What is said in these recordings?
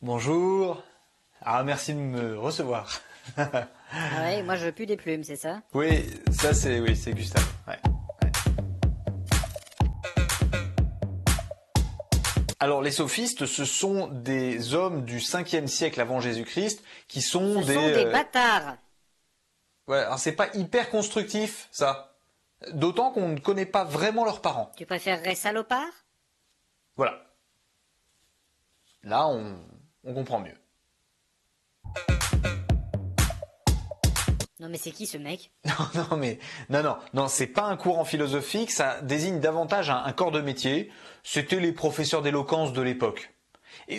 Bonjour. Ah, merci de me recevoir. Ah ouais, moi je veux plus des plumes, c'est ça? Oui, ça c'est Gustave. Ouais. Alors les sophistes, ce sont des hommes du 5e siècle avant Jésus-Christ qui sont Ce sont des bâtards. Ouais, alors c'est pas hyper constructif ça. D'autant qu'on ne connaît pas vraiment leurs parents. Tu préférerais salopard? Voilà. Là, on comprend mieux. Non mais c'est qui ce mec? Non, c'est pas un courant philosophique, ça désigne davantage un corps de métier. C'était les professeurs d'éloquence de l'époque.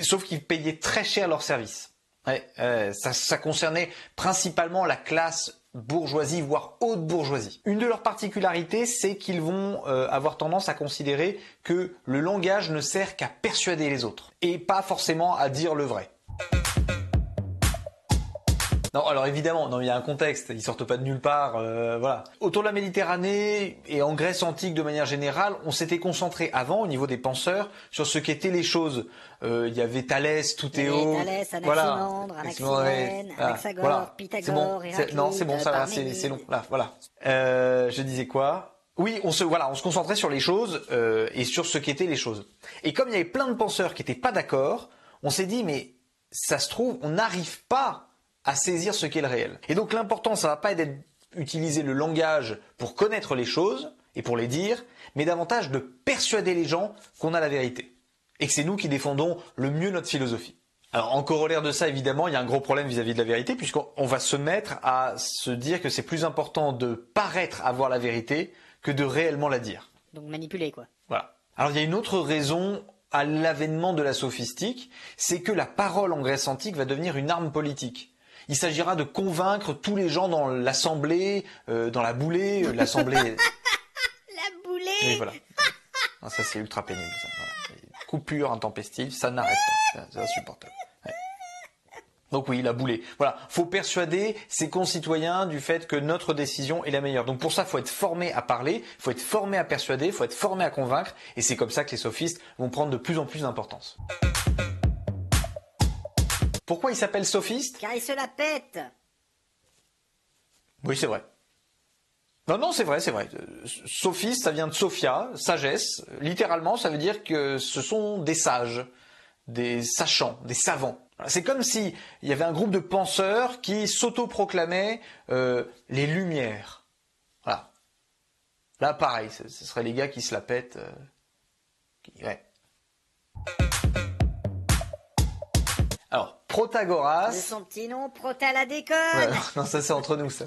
Sauf qu'ils payaient très cher leurs services. Ouais, ça concernait principalement la classe bourgeoisie, voire haute bourgeoisie. Une de leurs particularités, c'est qu'ils vont avoir tendance à considérer que le langage ne sert qu'à persuader les autres, et pas forcément à dire le vrai. Non, alors évidemment, non, il y a un contexte, ils sortent pas de nulle part, voilà. Autour de la Méditerranée et en Grèce antique de manière générale, on s'était concentré avant, au niveau des penseurs, sur ce qu'étaient les choses. Il y avait Thalès, Toutéo, Thalès, Anaximandre, Anaximène, Anaxagore, Pythagore, Héraclite, non, c'est bon, ça va, c'est long, là, voilà. Je disais quoi? Oui, on se concentrait sur les choses et sur ce qu'étaient les choses. Et comme il y avait plein de penseurs qui n'étaient pas d'accord, on s'est dit, mais ça se trouve, on n'arrive pas à saisir ce qu'est le réel. Et donc l'important, ça va pas être d'utiliser le langage pour connaître les choses et pour les dire, mais davantage de persuader les gens qu'on a la vérité. Et que c'est nous qui défendons le mieux notre philosophie. Alors en corollaire de ça, évidemment, il y a un gros problème vis-à-vis de la vérité, puisqu'on va se mettre à se dire que c'est plus important de paraître avoir la vérité que de réellement la dire. Donc manipuler, quoi. Voilà. Alors il y a une autre raison à l'avènement de la sophistique, c'est que la parole en Grèce antique va devenir une arme politique. Il s'agira de convaincre tous les gens dans l'assemblée, dans la boulée, l'assemblée. La boulée. Oui, voilà. Non, ça c'est ultra pénible. Ça. Voilà. Coupure intempestive, ça n'arrête pas. C'est insupportable. Ouais. Donc oui, la boulée. Voilà, faut persuader ses concitoyens du fait que notre décision est la meilleure. Donc pour ça, faut être formé à parler, faut être formé à persuader, faut être formé à convaincre, et c'est comme ça que les sophistes vont prendre de plus en plus d'importance. Pourquoi il s'appelle sophiste? Car il se la pète. Oui, c'est vrai. Non, c'est vrai. Sophiste, ça vient de Sophia, sagesse. Littéralement, ça veut dire que ce sont des sages, des sachants, des savants. C'est comme s'il y avait un groupe de penseurs qui s'autoproclamaient les Lumières. Voilà. Là, pareil, ce serait les gars qui se la pètent. Ouais. Alors, Protagoras. De son petit nom, Prota déconne. Ouais, non, ça c'est entre nous, ça.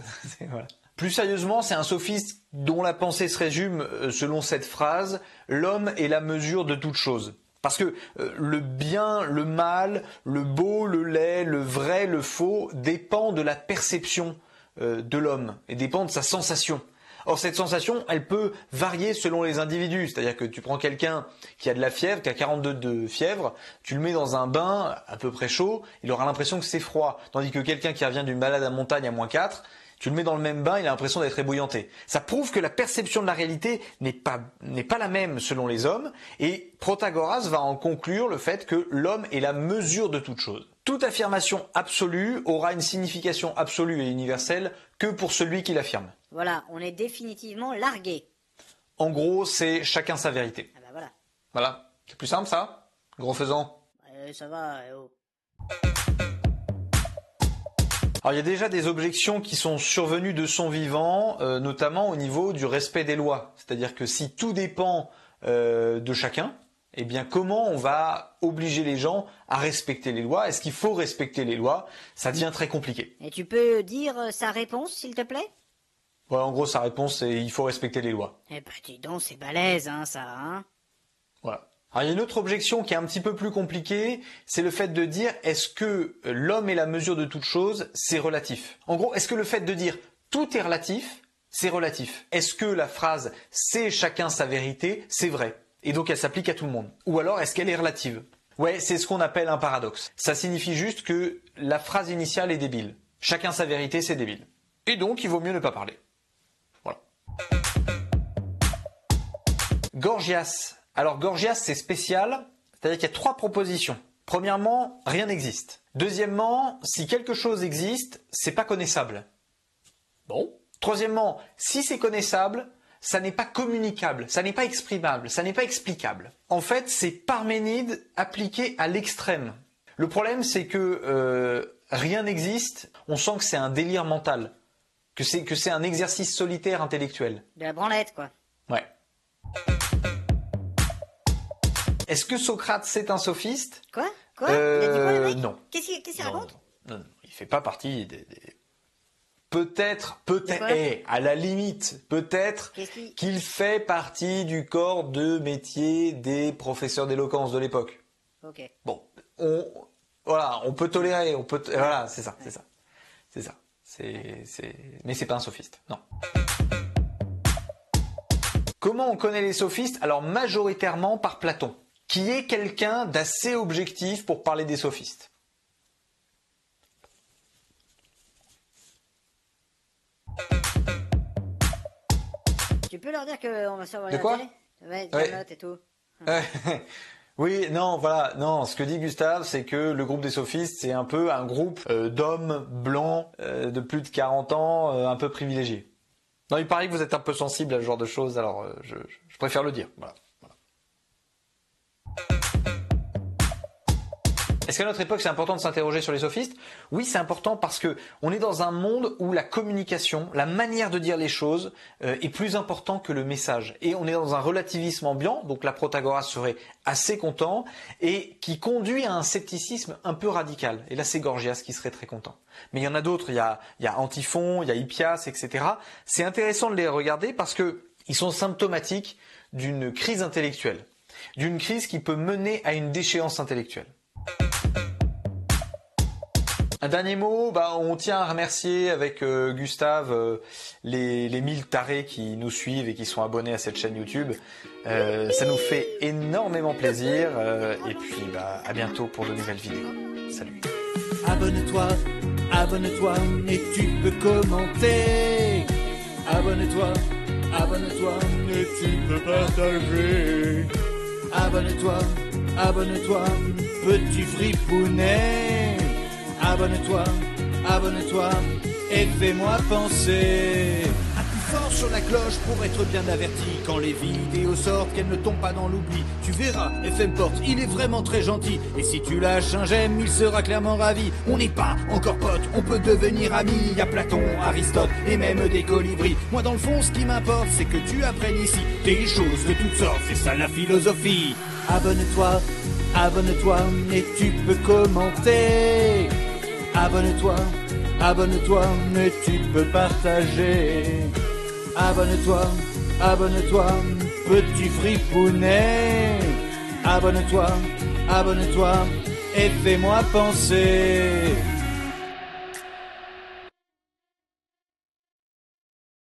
Voilà. Plus sérieusement, c'est un sophiste dont la pensée se résume selon cette phrase: l'homme est la mesure de toute chose. Parce que le bien, le mal, le beau, le laid, le vrai, le faux dépend de la perception de l'homme et dépend de sa sensation. Or, cette sensation, elle peut varier selon les individus. C'est-à-dire que tu prends quelqu'un qui a de la fièvre, qui a 42 de fièvre, tu le mets dans un bain à peu près chaud, il aura l'impression que c'est froid. Tandis que quelqu'un qui revient d'une balade à montagne à -4, tu le mets dans le même bain, il a l'impression d'être ébouillanté. Ça prouve que la perception de la réalité n'est pas la même selon les hommes, et Protagoras va en conclure le fait que l'homme est la mesure de toute chose. Toute affirmation absolue aura une signification absolue et universelle que pour celui qui l'affirme. Voilà, on est définitivement largué. En gros, c'est chacun sa vérité. Ah bah voilà. Voilà. C'est plus simple, ça? Gros faisant. Ça va, oh. Alors, il y a déjà des objections qui sont survenues de son vivant, notamment au niveau du respect des lois. C'est-à-dire que si tout dépend de chacun, eh bien, comment on va obliger les gens à respecter les lois? Est-ce qu'il faut respecter les lois? Ça devient très compliqué. Et tu peux dire sa réponse, s'il te plaît? Ouais, en gros, sa réponse, c'est il faut respecter les lois. Eh ben, dis donc, c'est balèze, hein, ça, hein? Voilà. Alors, il y a une autre objection qui est un petit peu plus compliquée, c'est le fait de dire est-ce que l'homme est la mesure de toute chose, c'est relatif. En gros, est-ce que le fait de dire tout est relatif, c'est relatif? Est-ce que la phrase c'est chacun sa vérité, c'est vrai? Et donc elle s'applique à tout le monde. Ou alors est-ce qu'elle est relative? Ouais, c'est ce qu'on appelle un paradoxe. Ça signifie juste que la phrase initiale est débile. Chacun sa vérité, c'est débile. Et donc il vaut mieux ne pas parler. Voilà. Gorgias. Alors Gorgias, c'est spécial, c'est-à-dire qu'il y a 3 propositions. Premièrement, rien n'existe. Deuxièmement, si quelque chose existe, c'est pas connaissable. Bon. Troisièmement, si c'est connaissable, ça n'est pas communicable, ça n'est pas exprimable, ça n'est pas explicable. En fait, c'est Parménide appliqué à l'extrême. Le problème, c'est que rien n'existe, on sent que c'est un délire mental, que c'est un exercice solitaire intellectuel. De la branlette, quoi. Ouais. Est-ce que Socrate, c'est un sophiste? Quoi? Il a dit quoi, le mec? Non. Qu'est-ce qu'il raconte? Non, il fait pas partie des... Peut-être, à la limite, peut-être qu'il fait partie du corps de métier des professeurs d'éloquence de l'époque. Ok. Bon, on peut tolérer, voilà, c'est ça. Mais c'est pas un sophiste, non. Comment on connaît les sophistes? Alors majoritairement par Platon, qui est quelqu'un d'assez objectif pour parler des sophistes. Tu peux leur dire qu'on va se revoir à la télé? Ouais, note et tout. Oui, non, voilà, non. Ce que dit Gustave, c'est que le groupe des sophistes, c'est un peu un groupe d'hommes blancs de plus de 40 ans, un peu privilégiés. Non, il paraît que vous êtes un peu sensible à ce genre de choses, alors je préfère le dire. Voilà. Est-ce qu'à notre époque, c'est important de s'interroger sur les sophistes? Oui, c'est important parce que on est dans un monde où la communication, la manière de dire les choses est plus important que le message. Et on est dans un relativisme ambiant, donc la Protagoras serait assez content, et qui conduit à un scepticisme un peu radical. Et là, c'est Gorgias qui serait très content. Mais il y en a d'autres, il y a Antiphon, il y a Hippias, etc. C'est intéressant de les regarder parce que ils sont symptomatiques d'une crise intellectuelle, d'une crise qui peut mener à une déchéance intellectuelle. Un dernier mot, on tient à remercier avec Gustave les 1000 tarés qui nous suivent et qui sont abonnés à cette chaîne YouTube. Ça nous fait énormément plaisir et puis à bientôt pour de nouvelles vidéos. Salut. Abonne-toi et tu peux commenter. Abonne-toi et tu peux partager. Abonne-toi, petit fripounet. Abonne-toi et fais-moi penser. Appuie fort sur la cloche pour être bien averti quand les vidéos sortent, qu'elles ne tombent pas dans l'oubli. Tu verras, FM Porte, il est vraiment très gentil. Et si tu lâches un j'aime, il sera clairement ravi. On n'est pas encore potes, on peut devenir amis. Y a Platon, Aristote et même des colibris. Moi dans le fond, ce qui m'importe, c'est que tu apprennes ici des choses de toutes sortes, c'est ça la philosophie. Abonne-toi et tu peux commenter. Abonne-toi et tu peux partager. Abonne-toi, petit fripounet. Abonne-toi et fais-moi penser.